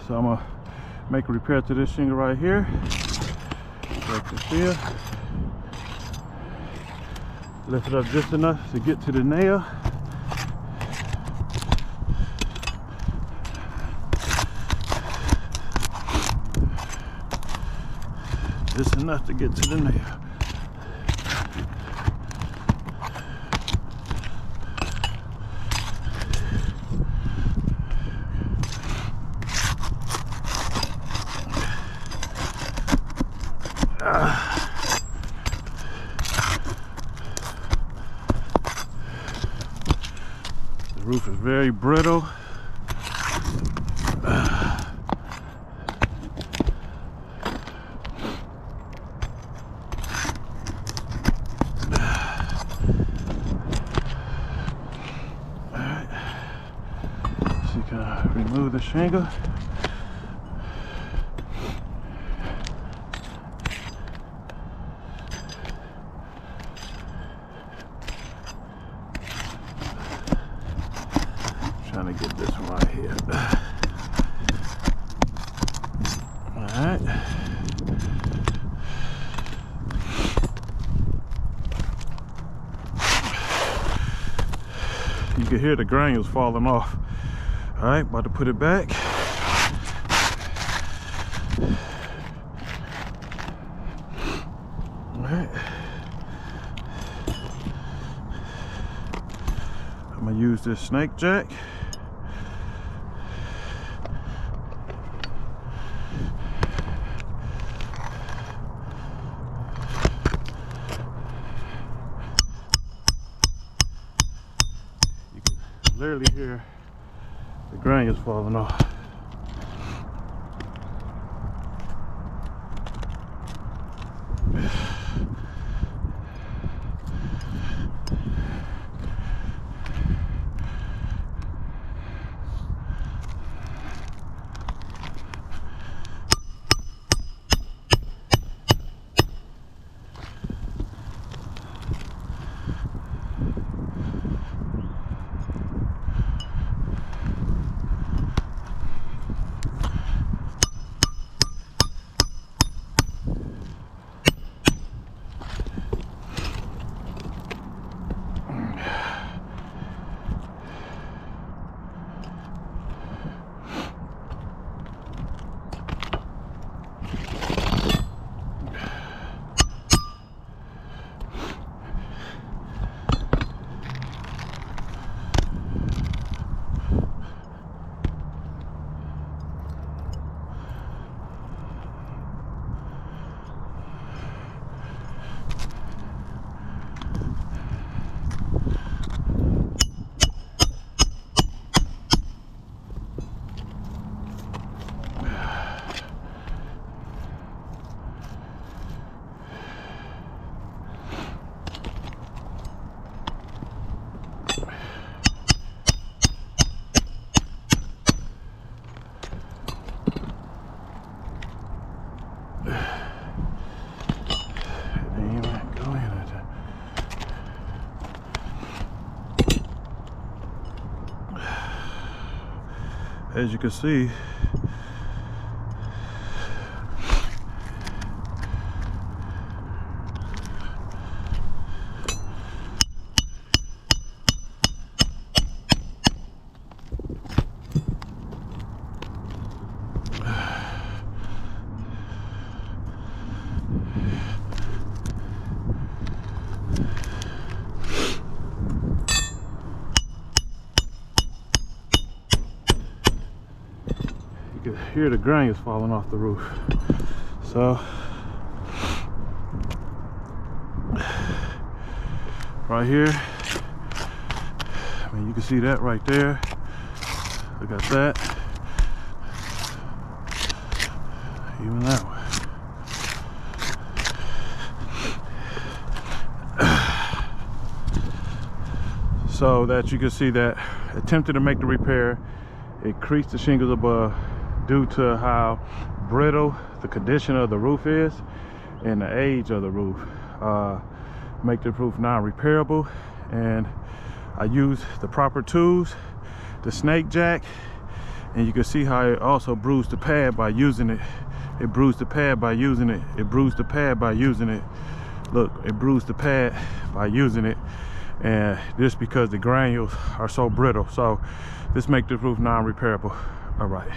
So I'm gonna make a repair to this shingle right here. Break the seal. Lift it up just enough to get to the nail. Just enough to get to the nail. The roof is very brittle. Remove the shingle. Trying to get this one right here. All right. You can hear the granules falling off. All right, about to put it back. All right. I'm gonna use this snake jack. You can literally hear the granules falling off. As you can see, you can hear the granules falling off the roof. So right here, I mean, you can see that right there. Look at that. Even that way. So that you can see that attempted to make the repair, it creased the shingles above due to how brittle the condition of the roof is and the age of the roof. Make the roof non-repairable, and I use the proper tools, the snake jack And you can see how it also bruised the pad by using it. It bruised the pad by using it. It bruised the pad by using it. Look, it bruised the pad by using it. And this because the granules are so brittle. So this makes the roof non-repairable. All right.